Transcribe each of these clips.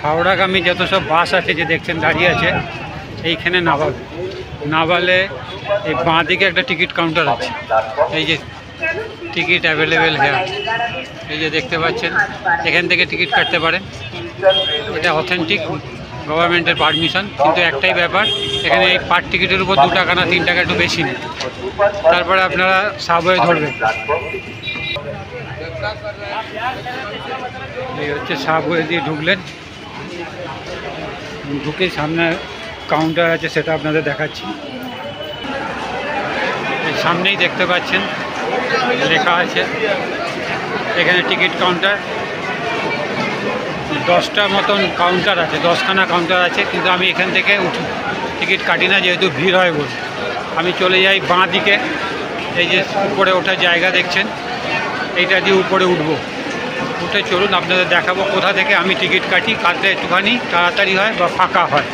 হাওড়াগামী যত সব বাস আছে যে দেখছেন দাঁড়িয়ে আছে, এইখানে নামাবে। নামালে এই বাঁ দিকে একটা টিকিট কাউন্টার আছে, এই যে টিকিট অ্যাভেলেবেল হ্যাঁ, এই যে দেখতে পাচ্ছেন, এখান থেকে টিকিট কাটতে পারেন। এটা অথেন্টিক গভর্নমেন্টের পারমিশন, কিন্তু একটাই ব্যাপার, এখানে এই পার টিকিটের উপর 2 টাকা না 3 টাকা একটু বেশি নেই। তারপরে আপনারা সাবওয়ে ধরবেন। এই হচ্ছে সাবওয়ে দিয়ে ঢুকলেন, ঢুকে সামনে কাউন্টার আছে, সেটা আপনাদের দেখাচ্ছি। এই সামনেই দেখতে পাচ্ছেন লেখা আছে এখানে টিকিট কাউন্টার। 10টা মতন কাউন্টার আছে, 10খানা কাউন্টার আছে, কিন্তু আমি এখান থেকে টিকিট কাটি না, যেহেতু ভিড় হয় বলে। আমি চলে যাই বাঁ দিকে, এই যে উপরে ওঠার জায়গা দেখছেন, এইটা দিয়ে উপরে উঠবো। উঠে চলুন আপনাদের দেখাবো কোথা থেকে আমি টিকিট কাটি, কাটলে একটুখানি তাড়াতাড়ি হয় বা ফাঁকা হয়।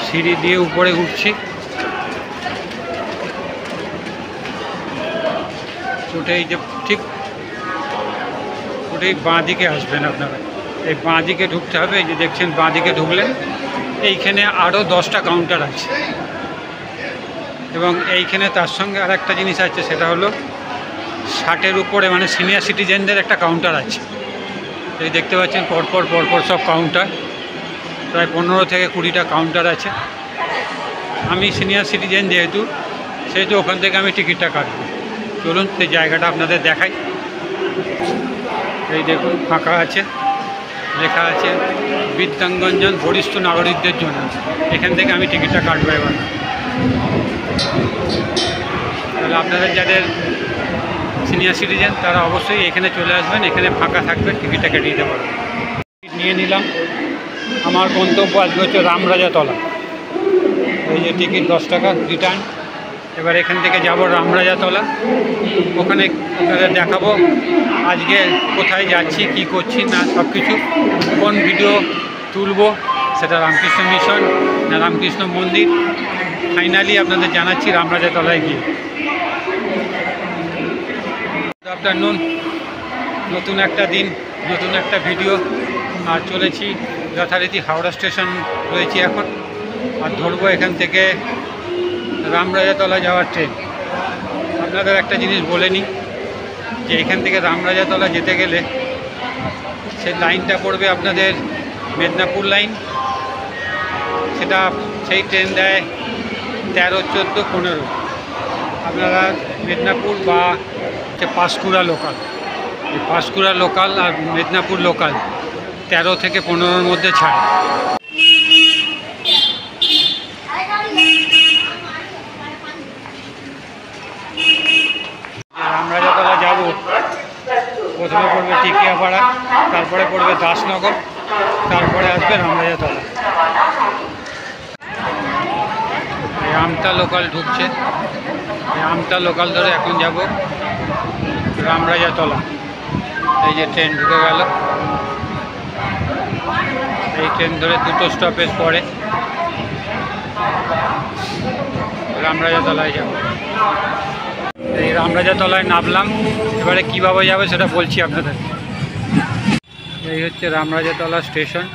সিঁড়ি দিয়ে উপরে উঠছি, উঠে এই যে ঠিক উঠেই বাঁ দিকে আসবেন আপনারা। এই বাঁ দিকে ঢুকতে হবে, এই যে দেখছেন বাঁ দিকে ঢুকলেন, এইখানে আরও 10টা কাউন্টার আছে, এবং এইখানে তার সঙ্গে আর একটা জিনিস আছে, সেটা হলো 60-এর উপরে মানে সিনিয়র সিটিজেনদের একটা কাউন্টার আছে। এই দেখতে পাচ্ছেন পরপর সব কাউন্টার, প্রায় 15 থেকে 20টা কাউন্টার আছে। আমি সিনিয়র সিটিজেন সেহেতু ওখান থেকে আমি টিকিটটা কাটবো। চলুন সেই জায়গাটা আপনাদের দেখাই। এই দেখুন ফাঁকা আছে, লেখা আছে বিদ্যাঙ্গঞ্জন বরিষ্ঠ নাগরিকদের জন্য। এখান থেকে আমি টিকিটটা কাটবো এবার। তাহলে আপনাদের যাদের সিনিয়র সিটিজেন তারা অবশ্যই এখানে চলে আসবেন, এখানে ফাঁকা থাকবে, টিকিটটা কেটে দিতে পারবেন। নিয়ে নিলাম, আমার গন্তব্য আজকে হচ্ছে রামরাজাতলা। এই যে টিকিট 10 টাকা রিটার্ন। এবার এখান থেকে যাব রামরাজাতলা, ওখানে আপনাদের দেখাবো আজকে কোথায় যাচ্ছি, কি করছি না সব কিছু, কোন ভিডিও তুলবো, সেটা রামকৃষ্ণ মিশন না রামকৃষ্ণ মন্দির, ফাইনালি আপনাদের জানাচ্ছি রামরাজাতলায় গিয়ে। গুড আফটারনুন, নতুন একটা দিন, নতুন একটা ভিডিও। আর চলেছি যথারীতি হাওড়া স্টেশন রয়েছি এখন, আর ধরবো এখান থেকে রামরাজাতলা যাওয়ার ট্রেন। আপনাদের একটা জিনিস বলে নিই, যে এখান থেকে রামরাজাতলা যেতে গেলে সেই লাইনটা পড়বে আপনাদের মেদিনীপুর লাইন, সেই ট্রেন দেয় 13, 14, 15। আপনারা মেদিনীপুর বা পাঁশকুড়া লোকাল, এই পাঁশকুড়া লোকাল আর মেদিনীপুর লোকাল 13 থেকে 15-র মধ্যে ছাড়ে। রামরাজাতলা যাব, প্রথমে পড়বে টিকিয়াপাড়া, তারপরে পড়বে দাসনগর, তারপরে আসবে রামরাজাতলা। এই আমতা লোকাল ঢুকছে, এই আমতা লোকাল ধরে এখন যাব রামরাজাতলা। এই যে ট্রেন ঢুকে গেল, এই ট্রেন ধরে 2টো স্টপেজ পরে রামরাজাতলায় যাব। এই রামরাজাতলায় নামলাম, এবারে কীভাবে যাবে সেটা বলছি আপনাদের। এই হচ্ছে রামরাজাতলা স্টেশন।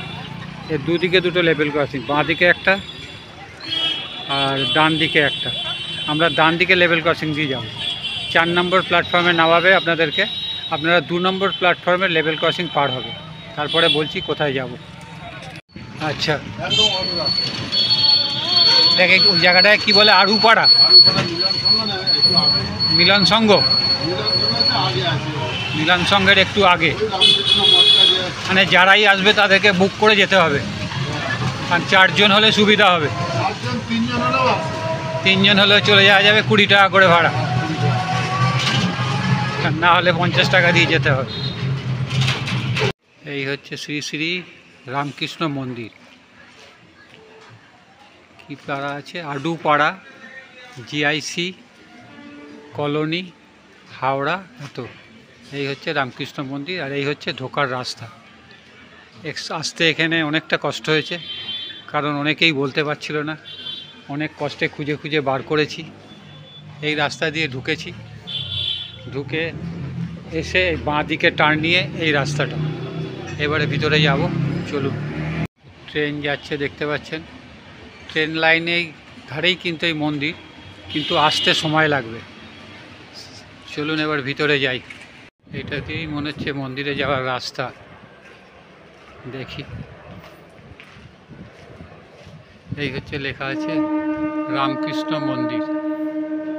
এর দুদিকে 2টো লেভেল ক্রসিং, বাঁ দিকে একটা আর ডান দিকে একটা। আমরা ডান দিকে লেভেল ক্রসিং দিয়ে যাব। 4 নম্বর প্ল্যাটফর্মে নামাবে আপনাদেরকে, আপনারা 2 নম্বর প্ল্যাটফর্মে লেভেল ক্রসিং পার হবে, তারপরে বলছি কোথায় যাব। আচ্ছা, দেখে ওই জায়গাটায় কী বলে, আড়ুপাড়া মিলন সংঘ, মিলন সংঘের একটু আগে, মানে যারাই আসবে তাদেরকে বুক করে যেতে হবে, আর 4 জন হলে সুবিধা হবে। 3 জন হলেও চলে যাওয়া যাবে, 20 টাকা করে ভাড়া, না হলে 50 টাকা দিয়ে যেতে হবে। এই হচ্ছে শ্রী শ্রী রামকৃষ্ণ মন্দির। কি পাড়া আছে, আডুপাড়া, জিআইসি কলোনি, হাওড়া। তো এই হচ্ছে রামকৃষ্ণ মন্দির, আর এই হচ্ছে ঢোকার রাস্তা। আসতে এখানে অনেকটা কষ্ট হয়েছে, কারণ অনেকেই বলতে পারছিল না, অনেক কষ্টে খুঁজে খুঁজে বার করেছি। এই রাস্তা দিয়ে ঢুকেছি, ঢুকে এসে বাঁ দিকে টার্ন নিয়ে এই রাস্তাটা, এবারে ভিতরে যাব, চলুন। ট্রেন যাচ্ছে দেখতে পাচ্ছেন, ট্রেন লাইনেই ধারেই কিন্তু এই মন্দির, কিন্তু আসতে সময় লাগবে। চলুন এবার ভিতরে যাই। এটা দিয়েই মনে হচ্ছে মন্দিরে যাওয়ার রাস্তা, দেখি। এই হচ্ছে লেখা আছে রামকৃষ্ণ মন্দির।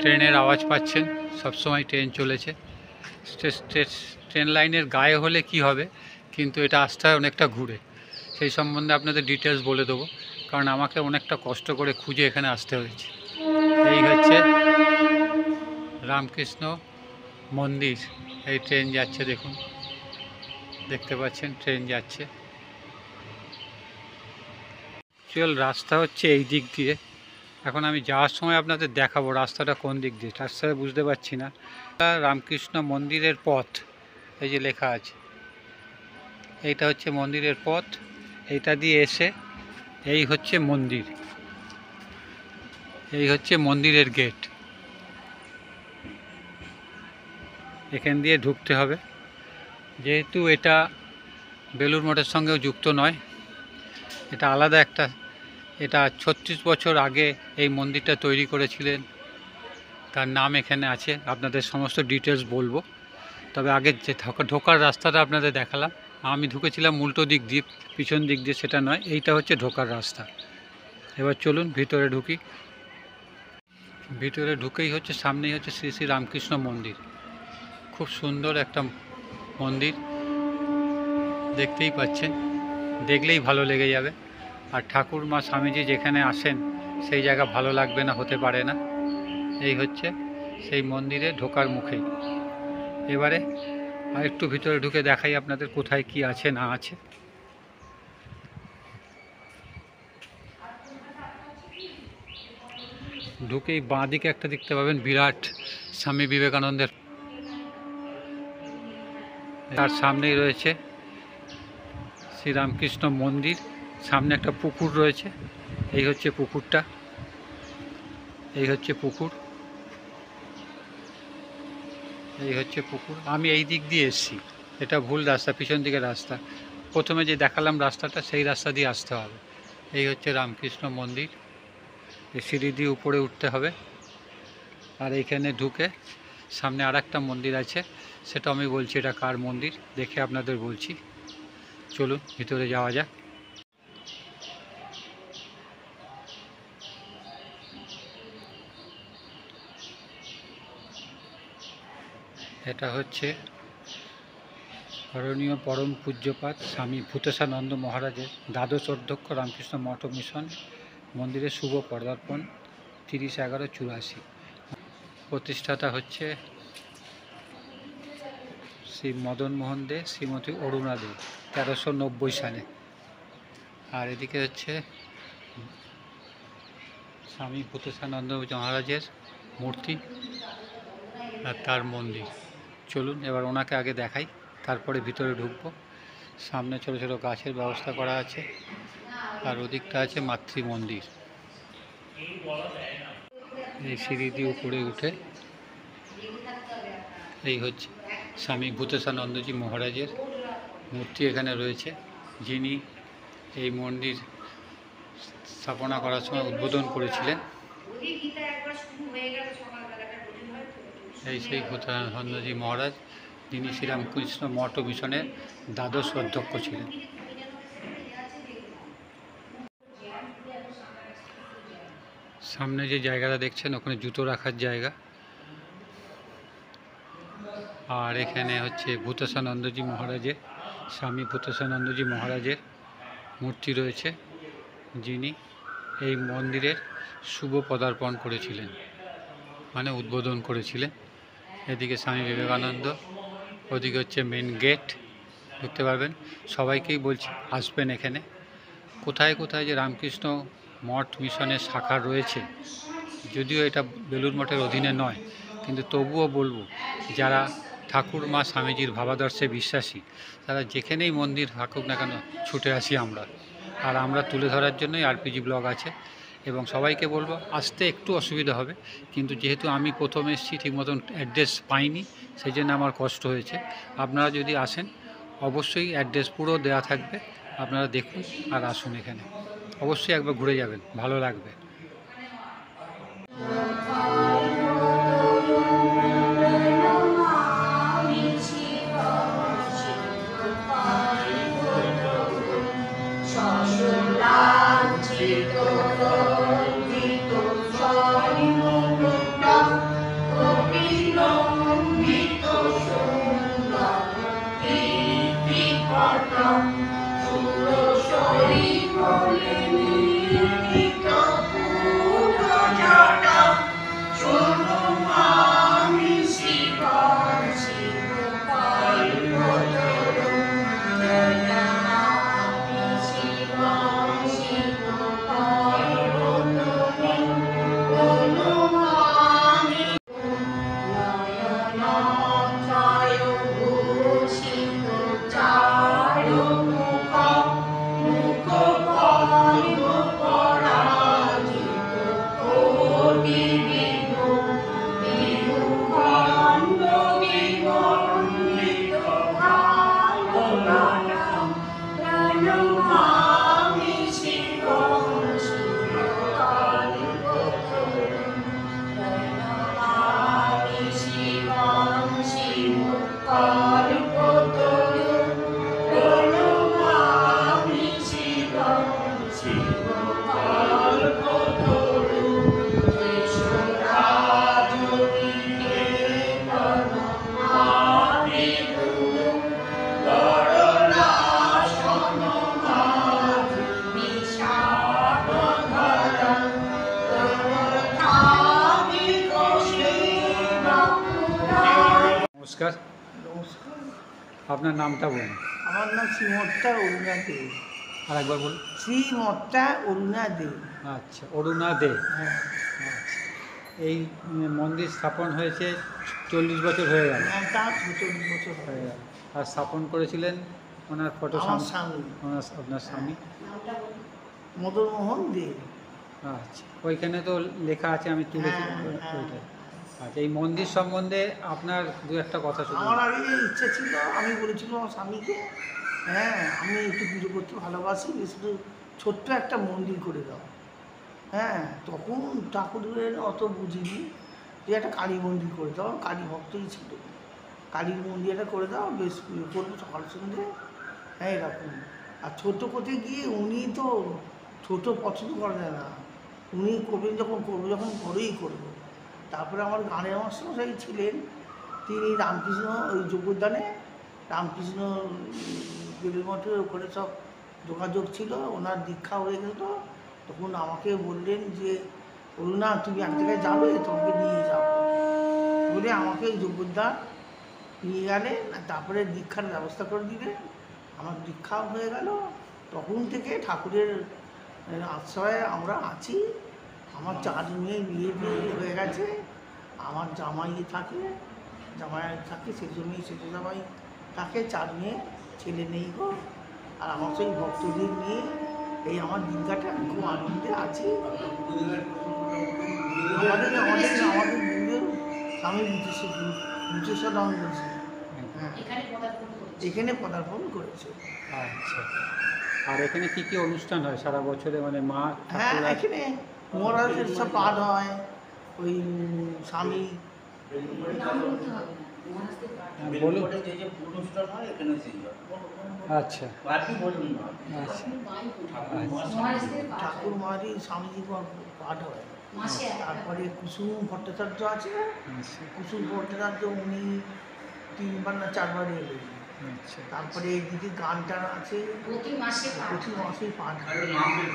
ট্রেনের আওয়াজ পাচ্ছেন, সবসময় ট্রেন চলেছে। ট্রেন লাইনের গায়ে হলে কি হবে, কিন্তু এটা আসতে হয় অনেকটা ঘুরে। সেই সম্বন্ধে আপনাদের ডিটেলস বলে দেবো, কারণ আমাকে অনেকটা কষ্ট করে খুঁজে এখানে আসতে হয়েছে। এই হচ্ছে রামকৃষ্ণ মন্দির। এই ট্রেন যাচ্ছে, দেখুন, দেখতে পাচ্ছেন ট্রেন যাচ্ছে। চল, রাস্তা হচ্ছে এই দিক দিয়ে। এখন আমি যাওয়ার সময় আপনাদের দেখাবো রাস্তাটা কোন দিক দিয়ে, রাস্তাটা বুঝতে পারছি না। রামকৃষ্ণ মন্দিরের পথ, এই যে লেখা আছে, এইটা হচ্ছে মন্দিরের পথ। এইটা দিয়ে এসে এই হচ্ছে মন্দির, এই হচ্ছে মন্দিরের গেট। এখান দিয়ে ঢুকতে হবে। যেহেতু এটা বেলুড় মঠের সঙ্গেও যুক্ত নয়, এটা আলাদা একটা। এটা 36 বছর আগে এই মন্দিরটা তৈরি করেছিলেন, তার নাম এখানে আছে। আপনাদের সমস্ত ডিটেলস বলবো, তবে আগে যে ঢোকার রাস্তাটা আপনাদের দেখালাম। আমি ঢুকেছিলাম উল্টো দিক দিয়ে, পিছন দিক দিয়ে, সেটা নয়, এইটা হচ্ছে ঢোকার রাস্তা। এবার চলুন ভিতরে ঢুকি। ভিতরে ঢুকেই হচ্ছে সামনেই হচ্ছে শ্রী শ্রী রামকৃষ্ণ মন্দির। খুব সুন্দর একটা মন্দির, দেখতেই পাচ্ছেন, দেখলেই ভালো লেগে যাবে। আর ঠাকুর মা স্বামীজি যেখানে আসেন সেই জায়গা ভালো লাগবে না, হতে পারে না। এই হচ্ছে সেই মন্দিরে ঢোকার মুখেই। এবারে আর একটু ভিতরে ঢুকে দেখাই আপনাদের কোথায় কি আছে না আছে। ঢুকেই বাঁ দিকে একটা দেখতে পাবেন বিরাট স্বামী বিবেকানন্দের, তার সামনেই রয়েছে শ্রীরামকৃষ্ণ মন্দির। সামনে একটা পুকুর রয়েছে, এই হচ্ছে পুকুরটা, এই হচ্ছে পুকুর, এই হচ্ছে পুকুর। আমি এই দিক দিয়ে এসেছি, এটা ভুল রাস্তা, পিছন দিকের রাস্তা। প্রথমে যে দেখালাম রাস্তাটা, সেই রাস্তা দিয়ে আসতে হবে। এই হচ্ছে রামকৃষ্ণ মন্দির। এই সিঁড়ি দিয়ে উপরে উঠতে হবে। আর এইখানে ঢুকে সামনে আর একটা মন্দির আছে, সেটা আমি বলছি এটা কার মন্দির, দেখে আপনাদের বলছি। চলুন ভিতরে যাওয়া যাক। এটা হচ্ছে করণীয় পরম পূজ্যপাত স্বামী ভূতেশানন্দ মহারাজের দ্বাদশ অধ্যক্ষ রামকৃষ্ণ মঠ মিশন মন্দিরের শুভ পদার্পণ 30/11/84। প্রতিষ্ঠাতা হচ্ছে শ্রী মদন মোহন দে, শ্রীমতী অরুণা দে, 1390 সালে। আর এদিকে হচ্ছে স্বামী ভূতেশানন্দ মহারাজের মূর্তি আর তার মন্দির। চলুন এবার ওনাকে আগে দেখাই, তারপরে ভিতরে ঢুকবো। সামনে ছোট ছোট গাছের ব্যবস্থা করা আছে, আর ওদিকটা আছে মাতৃ মন্দির। এই সিঁড়ি দিয়ে উপরে উঠে এই হচ্ছে স্বামী ভূতেশানন্দজি মহারাজের মূর্তি এখানে রয়েছে, যিনি এই মন্দির স্থাপনা করার সময় উদ্বোধন করেছিলেন। এই সেই ভূতেশানন্দজি মহারাজ, যিনি শ্রীরামকৃষ্ণ মঠ ও মিশনের দ্বাদশ অধ্যক্ষ ছিলেন। সামনে যে জায়গাটা দেখছেন, ওখানে জুতো রাখার জায়গা। আর এখানে হচ্ছে ভূতেশানন্দজি মহারাজের, স্বামী ভূতেশানন্দজি মহারাজের মূর্তি রয়েছে, যিনি এই মন্দিরের শুভ পদার্পণ করেছিলেন, মানে উদ্বোধন করেছিলেন। এদিকে স্বামী বিবেকানন্দ, ওদিকে হচ্ছে মেন গেট, দেখতে পারবেন। সবাইকেই বলছি আসবেন এখানে। কোথায় কোথায় যে রামকৃষ্ণ মঠ মিশনের শাখা রয়েছে, যদিও এটা বেলুড় মঠের অধীনে নয়, কিন্তু তবুও বলবো যারা ঠাকুর মা স্বামীজির ভাবাদর্শে বিশ্বাসী, তারা যেখানেই মন্দির থাকুক না কেন ছুটে আসি আমরা। আর আমরা তুলে ধরার জন্যই আরপিজি ব্লগ আছে। এবং সবাইকে বলবো আসতে একটু অসুবিধা হবে, কিন্তু যেহেতু আমি প্রথমে এসেছি, ঠিক মতন অ্যাড্রেস পাইনি, সেই জন্য আমার কষ্ট হয়েছে। আপনারা যদি আসেন অবশ্যই অ্যাড্রেস পুরো দেওয়া থাকবে, আপনারা দেখুন আর আসুন এখানে, অবশ্যই একবার ঘুরে যাবেন, ভালো লাগবে। নমস্কার, নমস্কার। আপনার নামটা বলুন। আমার নাম শ্রীমত্তা অরুণা দে। আর একবার বলুন। শ্রীমত্তা অরুণা দে। আচ্ছা, অরুণা দে। হ্যাঁ, আচ্ছা, এই মন্দির স্থাপন হয়েছে 40 বছর হয়ে গেল। হ্যাঁ, তা 40 বছর হয়ে হয়ে গেল। গেল। আর স্থাপন করেছিলেন ওনার ফটো আমার স্বামী আপনার স্বামী। মদন মোহন দে। আচ্ছা, ওইখানে তো লেখা আছে, আমি তুলেছি হ্যাঁ, হ্যাঁ। ওইটাই। আচ্ছা, এই মন্দির সম্বন্ধে আপনার দু একটা কথা শুনুন। আমার আগে ইচ্ছে ছিল, আমি বলেছিলাম আমার স্বামীকে, হ্যাঁ আমি একটু পুজো করতে ভালোবাসি, শুধু ছোট্ট একটা মন্দির করে দাও। হ্যাঁ, তখন ঠাকুরের অত বুঝিনি, যে একটা কালী মন্দির করে দাও, কালী ভক্তই ছিল, কালীর মন্দির একটা করে দাও, বেশ পুজো করবো সকাল সন্ধ্যে। হ্যাঁ, এরকম। আর ছোটো করতে গিয়ে উনি তো ছোটো পছন্দ করে না, উনি করবেন যখন করবো, যখন বড়ই করবো। তারপরে আমার গানের মাস্টারমশাই ছিলেন, তিনি রামকৃষ্ণ ওই যোগদানে রামকৃষ্ণ বেলুর মঠের ওখানে সব যোগাযোগ ছিল, ওনার দীক্ষা হয়ে গেল। তখন আমাকে বললেন যে অরুণা তুমি এক জায়গায় যাবে, তোমাকে নিয়ে যাবো বলে আমাকে যোগদান নিয়ে গেলেন। তারপরে দীক্ষার ব্যবস্থা করে দিলেন, আমার দীক্ষাও হয়ে গেল। তখন থেকে ঠাকুরের আশ্রয়ে আমরা আছি। আমার 4 মেয়ে বিয়ে হয়ে গেছে, আমার জামাই থাকে, সেজো মেয়ে সেজো জামাই থাকে, 4 মেয়ে, ছেলে নেই গো। আর আমার সেই ভক্তদের নিয়ে এই আমার দিনকাটা আমি খুব আনন্দে আছি। আমাদের আমাদের আমাদের গুরুদেব স্বামী বিশেষানন্দ জি, হ্যাঁ, এখানে পদার্পণ করেছে। আচ্ছা, আর এখানে কি কি অনুষ্ঠান হয় সারা বছরে, মানে মা হ্যাঁ, ঠাকুর? এখানে মহারাজের সব পাঠ হয়, ওই স্বামী বলুন। অনুষ্ঠান হয় এখানে সেই আচ্ছা, বাকি বলুন না। আচ্ছা, ঠাকুর মহারাজ স্বামীজি পাঠ হয়। তারপরে কুসুম ভট্টাচার্য আছে, আচ্ছা, কুসুম ভট্টাচার্য উনি 3বার না 4বার এলেন। আচ্ছা, তারপরে এইদিকে গান টান আছে, প্রতি মাসেই পাঠ হয়। আরে নাম বলুন।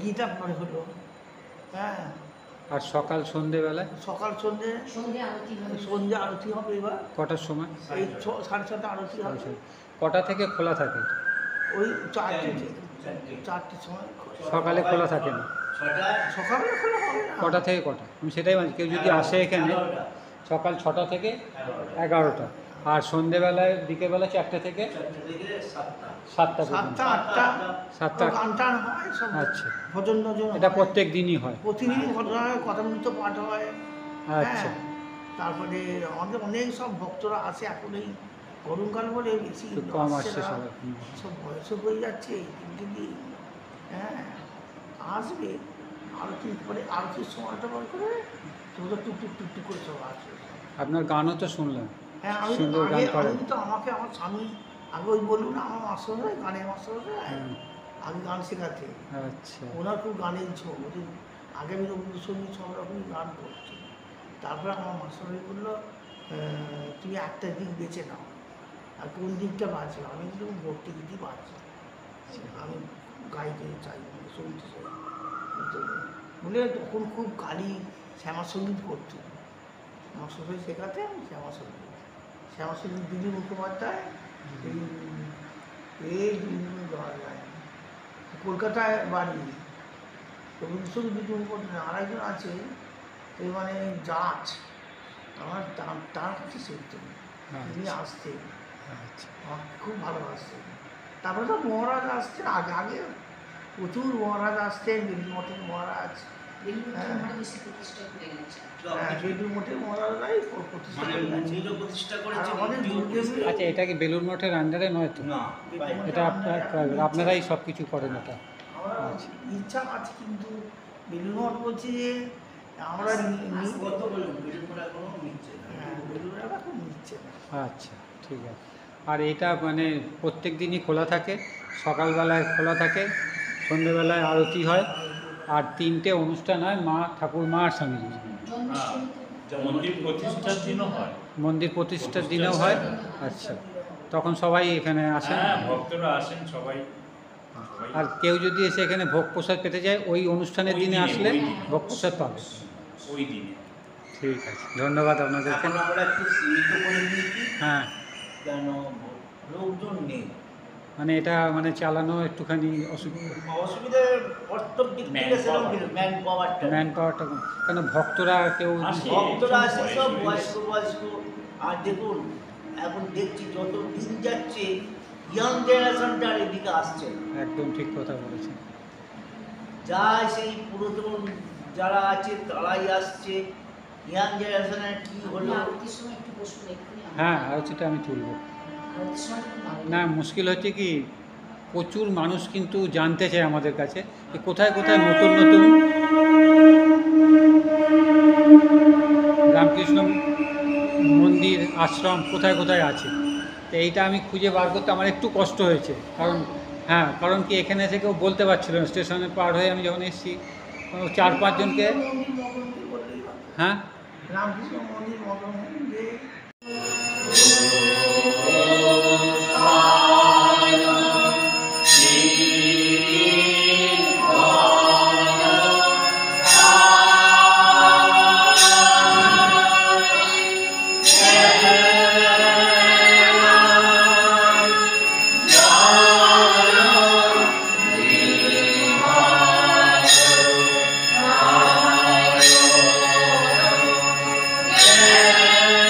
গীতা পড়ে হলো, হ্যাঁ। আর সকাল সন্ধেবেলায় সকাল সন্ধ্যে আরতি হবে। এবার কটার সময়? এই 6:30 আরতি হবে। কটা থেকে খোলা থাকে? ওই 4টের সময় সকালে খোলা থাকে না? সকালে খোলা হবে না। কটা থেকে কটা? আমি সেটাই বলছি, কেউ যদি আসে এখানে সকাল 6টা থেকে 11টা, আর সন্ধেবেলায় বিকেলবেলা 4টে থেকে 7টা পর্যন্ত। 7টা 8টা 7টা। গান টান হয় সব। আচ্ছা, ভজন টজন এটা হয়। প্রত্যেক দিনই হয়? প্রতিদিনই ভজন হয়, কথামৃত পাঠ হয়। আচ্ছা, হ্যাঁ, তারপরে আমাদের অনেক সব ভক্তরা আসে এখন এই গরমকাল বলে বেশি একটু কম আসছে আসছে না। সবাই। সব বয়সও হয়ে যাচ্ছে তিনটে দিন। হ্যাঁ আসবে আরতির পরে আরতির সময়টা বার করে তোমরা টুকটুক টুকটুক করে সব আসবে। আপনার গানও তো শুনলাম, হ্যাঁ আমি সুন্দর গান করেন। তো আমাকে আমার স্বামী আগে ওই বলুন না আমার মাস্টার হয় গানের মাস্টার হয় হুম, আমি গান শেখাতে। আচ্ছা ওনার খুব গানের ঝোঁক ওদের আগে আমি রবীন্দ্রসঙ্গীত সব রকমই গান করছি। তারপরে আমার মাস্টারই বললো তুমি একটা দিক বেছে নাও আর কোন দিকটা বাঁচবে। আমি কিন্তু ভর্তি দিকই বাঁচি, আমি গাইতে চাই মানে শুনতে চাই কিন্তু বলে তখন খুব গালি শ্যামাসঙ্গীত করতো মাস্টারই শেখাতে আমি শ্যামাসঙ্গীত দিদি মুখোপাধ্যায় এই দিদি দেওয়া যায় কলকাতায় বাড়ি রবীন্দ্রসঙ্গীত দিদি মুখোপাধ্যায় আরেকজন আছে এই মানে জাজ আমার তার কাছে শিখতেন তিনি আসতেন আচ্ছা আমার খুব ভালোবাসতেন। তারপরে তো মহারাজ আসতেন আগে আগে প্রচুর মহারাজ আসতেন বেলুর মঠের মহারাজ বেলুর মঠের মহারাজরাই প্রতিষ্ঠা মানে করে গেছেন। মন্দিরও প্রতিষ্ঠা আর করেছেন, আমাদের মূর্তিও গুরুদেব প্রতিষ্ঠা- আচ্ছা, এটা কি বেলুর মঠের আন্ডারে নয় তো? না, বাইরে। এটা আপনারাই সব কিছু করেন এটা? আমরা আচ্ছা। ইচ্ছা আছে কিন্তু বেলুর মঠ বলছি যে আমরা কত বলুন, বেলুড়মঠ এখনো নিচ্ছে না। বেলুর এখন নিচ্ছে না। আচ্ছা ঠিক আছে। আর এটা মানে প্রত্যেক দিনই খোলা থাকে, সকালবেলায় খোলা থাকে, সন্ধেবেলায় আরতি হয়, আর 3টে অনুষ্ঠান হয় মা ঠাকুরমা আর স্বামীজি। মন্দির প্রতিষ্ঠার দিনও হয়। মন্দির প্রতিষ্ঠার দিনেও হয়। আচ্ছা, তখন সবাই এখানে আসেন? হ্যাঁ, ভক্তরা আসেন সবাই। আর কেউ যদি এসে এখানে ভোগ প্রসাদ পেতে যায় ওই অনুষ্ঠানের ওই দিনে দিনে, আসলে ওই দিনে। ভোগ প্রসাদ পাবে। ওই দিনে ঠিক আছে, ধন্যবাদ আপনাদেরকে। এখন আমরা একটু সীমিত করে দিয়েছি হ্যাঁ, কেন লোকজন নেই। মানে এটা মানে চালানো একটুখানি অসুবিধা, অসুবিধা অর্থক দিক থেকে সেরকম ম্যান পাওয়ারটা ম্যান পাওয়ারটা কেন ভক্তরা কেউ আসে। ভক্তরা আসে সব বয়স্ক। বয়স্ক। আর দেখুন এখন দেখছি যত দিন যাচ্ছে ইয়াং জেনারেশনটা এদিকে আসছে না। একদম ঠিক কথা বলেছেন। যা সেই পুরাতন যারা আছে তারাই আসছে। ইয়াং জেনারেশনের কি হলো হ্যাঁ, আরতিটা আমি তুলব না। মুশকিল হচ্ছে কি প্রচুর মানুষ কিন্তু জানতে চায় আমাদের কাছে যে কোথায় কোথায় নতুন নতুন রামকৃষ্ণ মন্দির আশ্রম কোথায় কোথায় আছে। তো এইটা আমি খুঁজে বার করতে আমার একটু কষ্ট হয়েছে, কারণ হ্যাঁ, কারণ কি এখানে এসে কেউ বলতে পারছিল না। স্টেশনে পার হয়ে আমি যখন এসেছি 4-5 জনকে, মন্দির মগনকে বললেই হবে। হ্যাঁ রামকৃষ্ণ মন্দির মগন যে Yeah.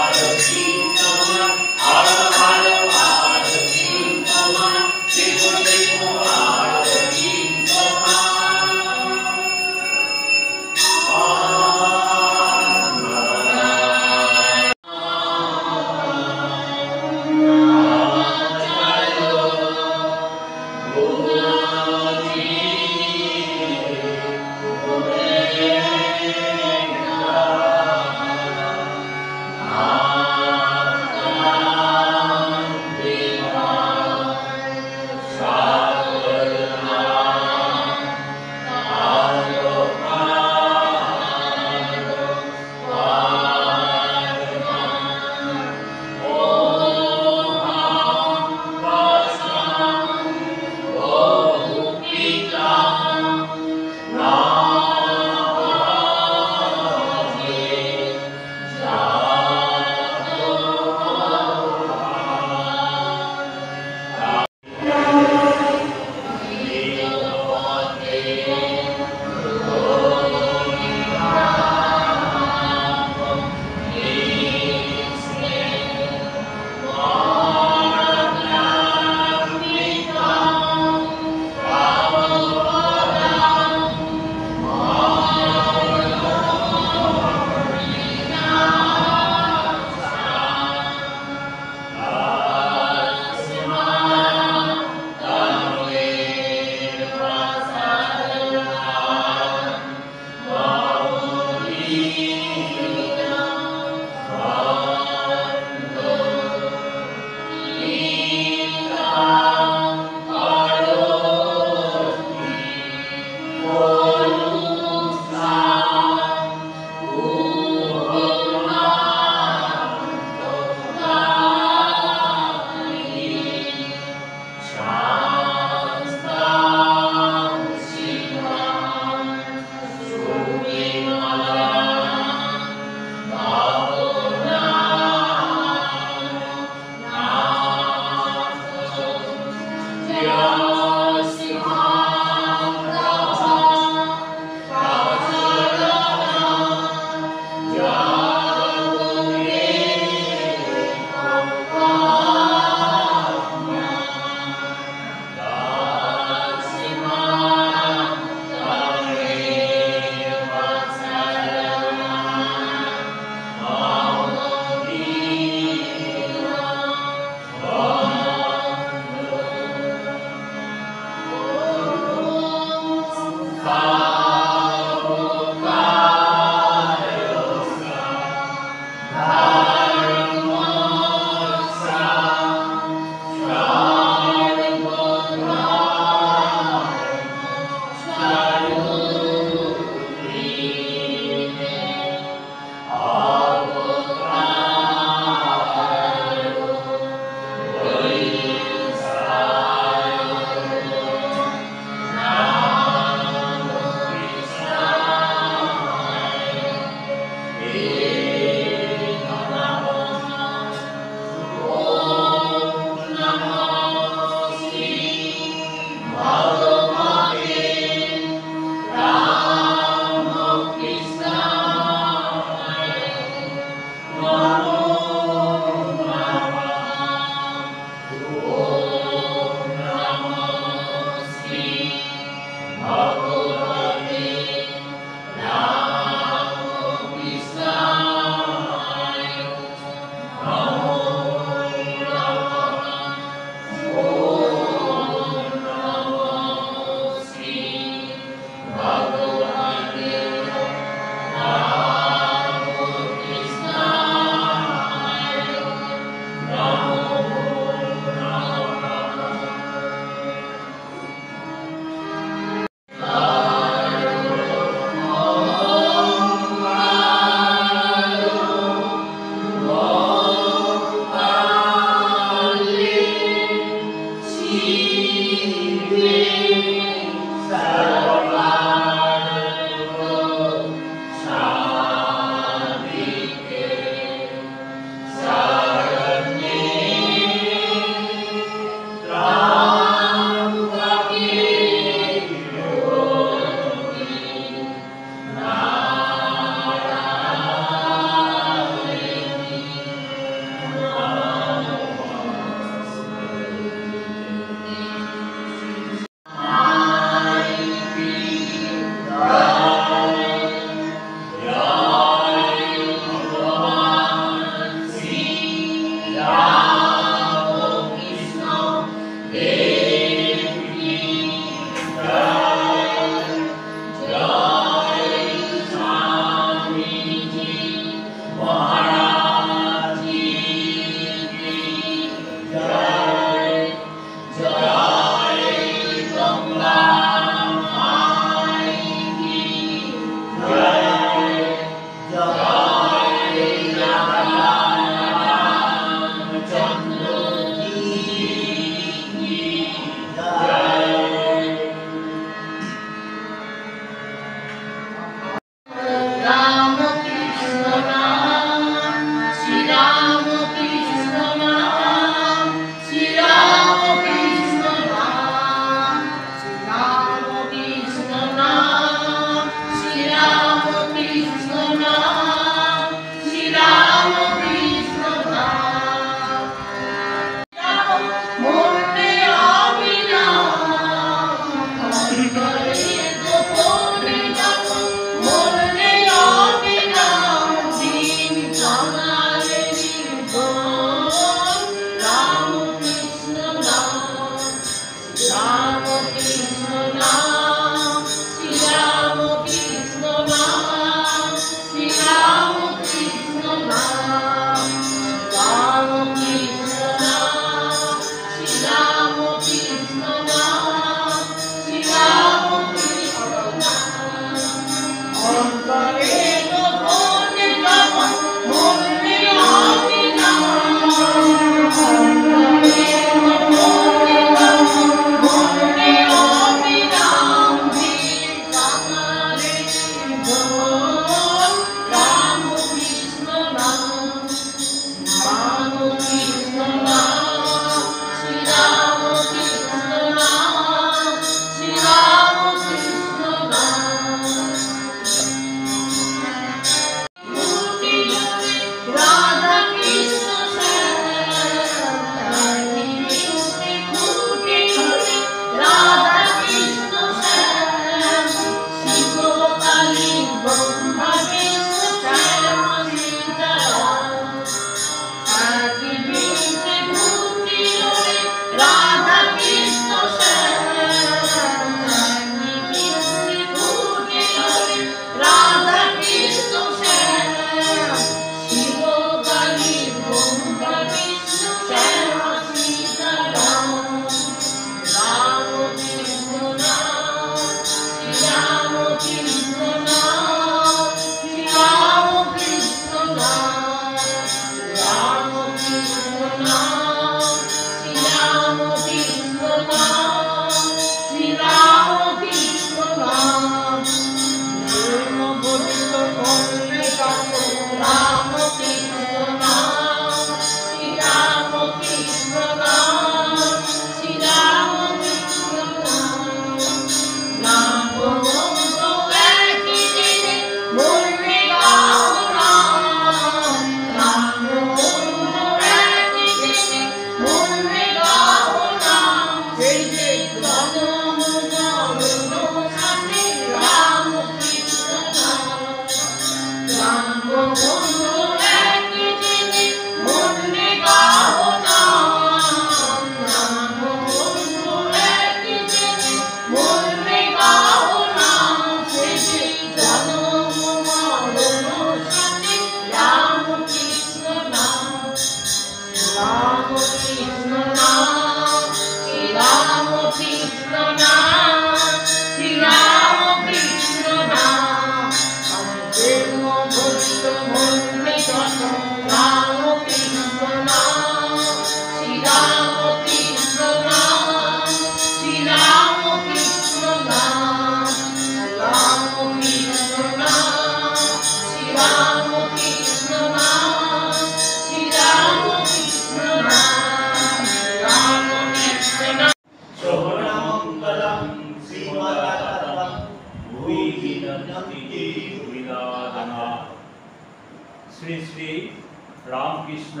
রামকৃষ্ণ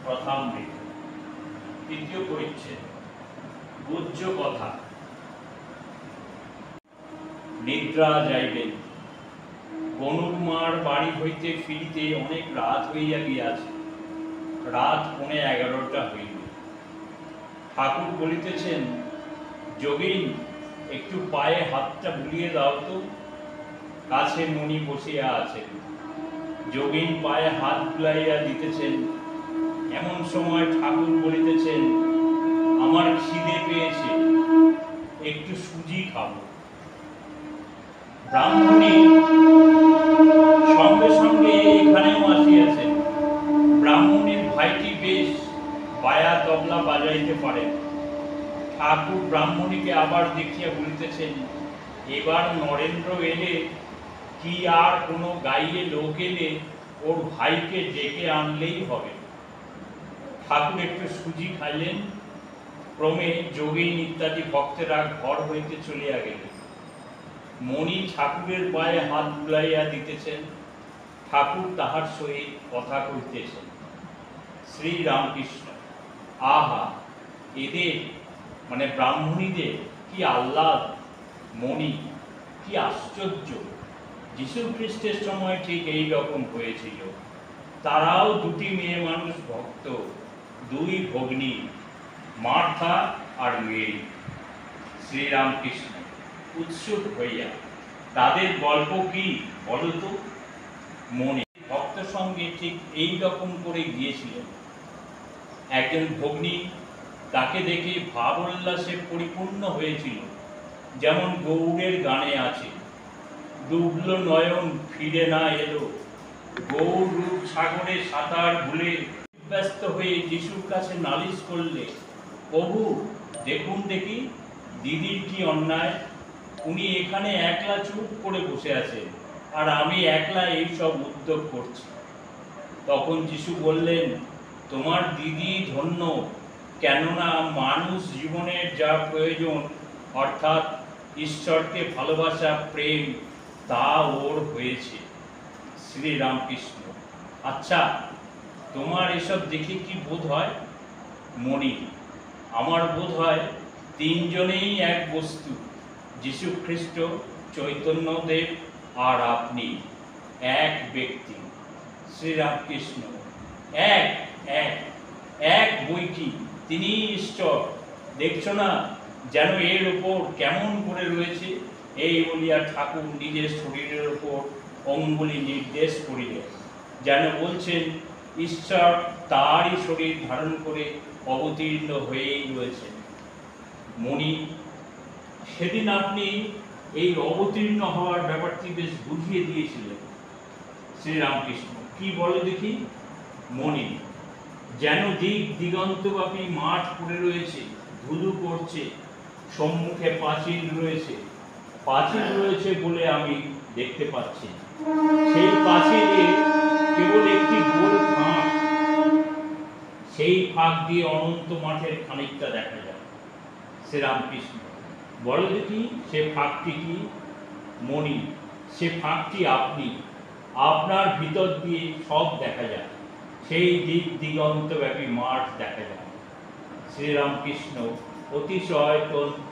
প্রথামৃত তৃতীয় পরিচ্ছেদ পূজ্য কথা। নিদ্রা যাইবেন, বনুমার বাড়ি হইতে ফিরিতে অনেক রাত হইয়া গিয়াছে, রাত 11:30 হইল। ঠাকুর বলিতেছেন, যোগিন একটু পায়ে হাতটা বুলিয়ে দাও তো। কাছে মণি বসিয়া আছেন, যোগিন পায়ে হাত বুলাইয়া দিতেছেন। এমন সময় ঠাকুর বলিতেছেন, আমার খিদে পেয়েছে, একটু সুজি খাবো। ব্রাহ্মণী সঙ্গে সঙ্গে এখানেও আসিয়াছেন। ব্রাহ্মণীর ভাইটি বেশ বায়া তবলা বাজাইতে পারেন। ঠাকুর ব্রাহ্মণীকে আবার দেখিয়া বলিতেছেন, এবার নরেন্দ্র এলে কি আর কোনো গাইয়ে লোক এলে ওর ভাইকে ডেকে আনলেই হবে। ঠাকুর একটু সুজি খাইলেন। ক্রমে যোগিন ইত্যাদি ভক্তেরা ঘর হইতে চলিয়া গেলেন। মণি ঠাকুরের পায়ে হাত বুলাইয়া দিতেছেন। ঠাকুর তাহার সহিত কথা কইতেছেন। শ্রী রামকৃষ্ণ, আহা, এদের মানে ব্রাহ্মণীদের কি আহ্লাদ! মণি, কি আশ্চর্য! যীশু খ্রিস্টের সময় ঠিক এই রকম হয়েছিল। তারাও দুটি মেয়ে মানুষ ভক্ত, দুই ভগ্নী, মার্থা আর মেরি। শ্রীরামকৃষ্ণ উৎসুক হইয়া, তাদের গল্প কি বলতো? মনে ভক্ত সঙ্গে ঠিক এই রকম করে গিয়েছিলেন। একজন ভগ্নী, তাকে দেখে ভাব উল্লাসে পরিপূর্ণ হয়েছিল, যেমন গৌড়ের গানে আছে, ডুবল নয়ন ফিরে না এলো, গৌর রূপ সাগরে সাঁতার ভুলে ব্যস্ত হয়ে যিশুর কাছে নালিশ করলে, প্রভু দেখুন দেখি দিদির কি অন্যায়, উনি এখানে একলা চুপ করে বসে আছেন আর আমি একলা এই সব উদ্যোগ করছি। তখন যিশু বললেন, তোমার দিদি ধন্য, কেননা মানুষ জীবনের যা প্রয়োজন অর্থাৎ ঈশ্বরকে ভালোবাসা, প্রেম, তা ওর হয়েছে। শ্রীরামকৃষ্ণ, আচ্ছা, তোমার এসব দেখে কি বোধ হয়? মণি, আমার বোধ হয় তিনজনেই এক বস্তু, যীশু খ্রিস্ট, চৈতন্যদেব আর আপনি এক ব্যক্তি। শ্রীরামকৃষ্ণ, এক এক এক বই কি, তিনি ঈশ্বর। দেখছো না যেন এর ওপর কেমন করে রয়েছে? এই বলিয়া ঠাকুর নিজের শরীরের ওপর অঙ্গুলি নির্দেশ করিলেন, যেন বলছেন ঈশ্বর তারই শরীর ধারণ করে অবতীর্ণ হয়েই রয়েছেন। মণি, সেদিন আপনি এই অবতীর্ণ হওয়ার ব্যাপারটি বেশ বুঝিয়ে দিয়েছিলেন। শ্রীরামকৃষ্ণ, কি বলে দেখি? মণি, যেন দিক দিগন্তব্যাপী মাঠ পড়ে রয়েছে, ধুধু করছে, সম্মুখে পাঁচিল রয়েছে। পাঁচিল রয়েছে বলে আমি দেখতে পাচ্ছি, সেই পাঁচিলে কেবল একটি গোল ফাঁক, সেই ফাঁক দিয়ে অনন্ত মাঠের খানিকটা দেখা যায়। শ্রীরামকৃষ্ণ, বলো দেখি সে ফাঁকটি কি? মণি, সে ফাঁকটি আপনি, আপনার ভিতর দিয়ে সব দেখা যায়, সেই দিক দিগন্তব্যাপী মাঠ দেখা যায়। শ্রীরামকৃষ্ণ অতিশয়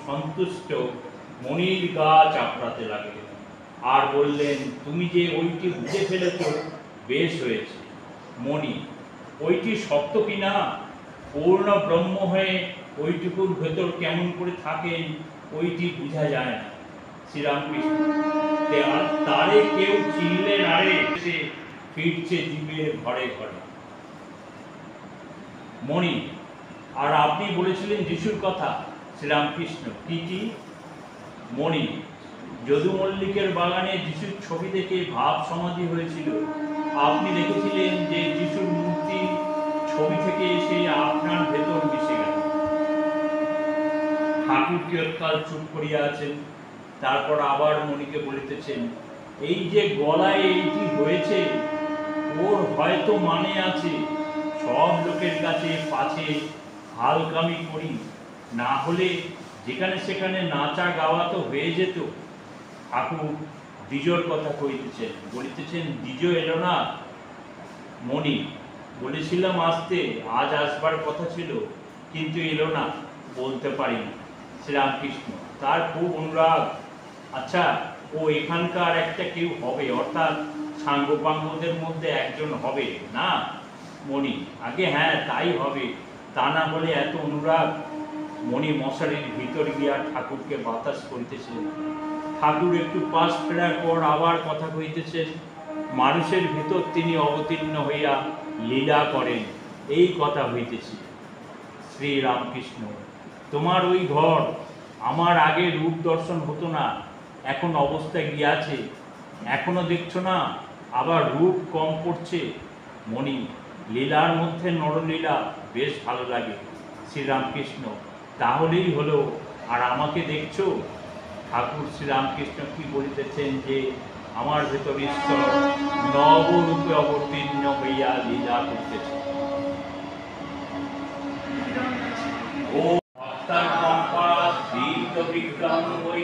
সন্তুষ্ট মণির গা চাপড়াতে লাগলেন আর বললেন, তুমি যে ওইটি বুঝে ফেলেছ, বেশ হয়েছে। মণি, ওইটি সত্য কিনা? পূর্ণ ব্রহ্ম হয়ে ওইটুকুর ভেতর কেমন করে থাকেন, ওইটি বোঝা যায় না। শ্রীরামকৃষ্ণ, তারে কেউ চিনলে নারে, সে ফিরছে জীবের ঘরে ঘরে। মণি, আর আপনি বলেছিলেন যিশুর কথা। শ্রীরামকৃষ্ণ, কি কি? মণি, যদু মল্লিকের বাগানে যিশুর ছবি দেখে ভাব সমাধি হয়েছিল। আপনি দেখেছিলেন যে যিশুর মূর্তি ছবি থেকে এসে আপনার ভেতর মিশে গেল। ঠাকুর কিয়ৎকাল চুপ করিয়া আছেন, তারপর আবার মণিকে বলিতেছেন, এই যে গলায় এইটি হয়েছে, ওর হয়তো মানে আছে। সব লোকের কাছে পাছে হালকামি করি, না হলে যেখানে সেখানে নাচা গাওয়া তো হয়ে যেত। ঠাকুর দ্বিজোর কথা কইতেছেন, বলিতেছেন, দ্বিজ এলো না? মণি, বলেছিলাম আসতে, আজ আসবার কথা ছিল কিন্তু এলো না, বলতে পারিনি। শ্রীরামকৃষ্ণ, তার খুব অনুরাগ। আচ্ছা, ও এখানকার একটা কেউ হবে, অর্থাৎ সাঙ্গপাঙ্গদের মধ্যে একজন হবে না মণি? আগে হ্যাঁ, তাই হবে, তা না হলে এত অনুরাগ। মণি মশারির ভিতর গিয়া ঠাকুরকে বাতাস করিতেছেন। ঠাকুর একটু পাশ ফেরার পর আবার কথা কইতেছেন। মানুষের ভিতর তিনি অবতীর্ণ হইয়া লীলা করেন, এই কথা হইতেছে। শ্রীরামকৃষ্ণ, তোমার ওই ঘর, আমার আগে রূপ দর্শন হতো না, এখন অবস্থা গিয়াছে, এখনো দেখছো না আবার রূপ কম পড়ছে। মণি, লীলার মধ্যে নরলীলা বেশ ভালো লাগে। শ্রীরামকৃষ্ণ, তাহলেই হলো, আর আমাকে দেখছো? ঠাকুর শ্রীরামকৃষ্ণ কি বলিতেছেন যে আমার ভেতর ঈশ্বর নবরূপে অবতীর্ণ হইয়া লীলা করতেছে। ও ভক্তার কম্পাস দীপ্ত বিক্রম বৈ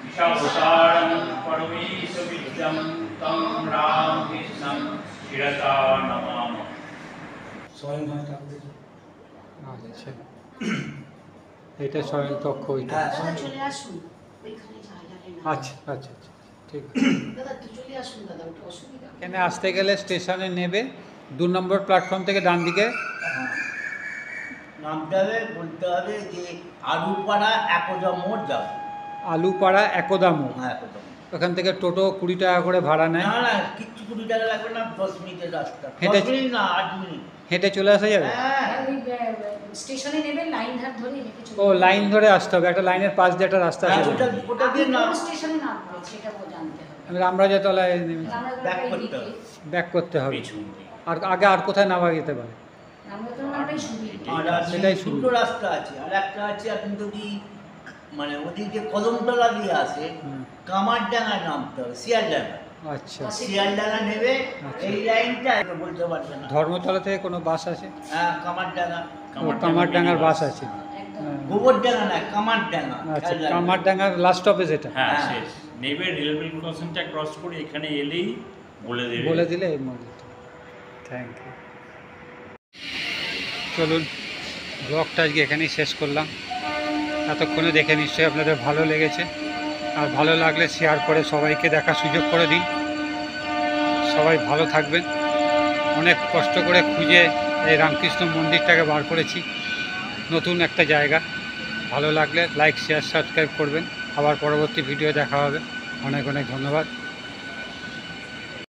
বিশাবতারং পরমেশ বিদ্যম তং রামকৃষ্ণং শিরসা নমাম। আচ্ছা, এটা স্বয়ং কক্ষ ওইটা। হ্যাঁ, দাদা চলে আসুন, ওইখানে জায়গা নেই। আচ্ছা আচ্ছা আচ্ছা, ঠিক। দাদা একটু চলে আসুন দাদা, ওটা অসুবিধা। এখানে আসতে গেলে স্টেশনে নেবে 2 নম্বর প্ল্যাটফর্ম থেকে ডান দিকে। নামতে হবে, বলতে হবে যে আলুপাড়া একদা মোড় যাও। আলুপাড়া একদা মোড়। হ্যাঁ, একদা মোড়। ওখান থেকে টোটো 20 টাকা করে ভাড়া নেয়। না না, কিচ্ছু 20 টাকা লাগবে না, 10 মিনিটের রাস্তা। হেঁটে- 10 মিনিট না, 8 মিনিট। হেঁটে চলে আসা যাবে? হ্যাঁ, ওই স্টেশনে নেবেন, লাইন ধার ধরে হেঁটে চলে ও, লাইন ধরে আসতে হবে, একটা লাইনের পাশ দিয়ে একটা রাস্তা হ্যাঁ, আছে। ওটা দিয়ে না। কোন স্টেশনে নামবো সেটা জানতে হবে। আমি রামরাজাতলায় আমরা Back তো করতে এইদিকে, হবে। ব্যাক করতে হবে। পেছন দিকে। আর আগে আর কোথায় নামা যেতে পারে? আমরা তো নামটাই সুবিধা। আর সেটাই শুরু। দুটো রাস্তা আছে, আর একটা আছে আপনি যদি মানে ওদিকে কদমতলা দিয়ে আসে, হুম। কামারডাঙ্গায় নামতে হবে, শিয়ালডাঙ্গা। আচ্ছা, শিয়ালডাঙ্গা নেবে, আচ্ছা। এই লাইনটা বলতে পারবে না। ধর্মতলা থেকে কোনো বাস আছে? হ্যাঁ, কামারডাঙ্গা। ও, কামারডাঙ্গার বাস আছে। একদম। হ্যাঁ। গোবরডাঙ্গা না, কামারডাঙ্গা। আচ্ছা, খেয়াল রাখবেন। কামারডাঙ্গার লাস্ট স্টপেজ এটা। হ্যাঁ, হ্যাঁ। শেষ নেবে, রেলওয়ে ক্রসিংটা ক্রস করে এখানে এলেই বলে দেবে। বলে দিলে এই মন্দিরটা। Thank you. চলুন, ব্লগটা আজকে এখানেই শেষ করলাম। এতক্ষণে দেখে নিশ্চয়ই আপনাদের ভালো লেগেছে, আর ভালো লাগলে শেয়ার করে সবাইকে দেখার সুযোগ করে দিন। সবাই ভালো থাকবেন। অনেক কষ্ট করে খুঁজে এই রামকৃষ্ণ মন্দিরটাকে বার করেছি, নতুন একটা জায়গা। ভালো লাগলে লাইক, শেয়ার, সাবস্ক্রাইব করবেন। আবার পরবর্তী ভিডিও দেখা হবে। অনেক অনেক ধন্যবাদ।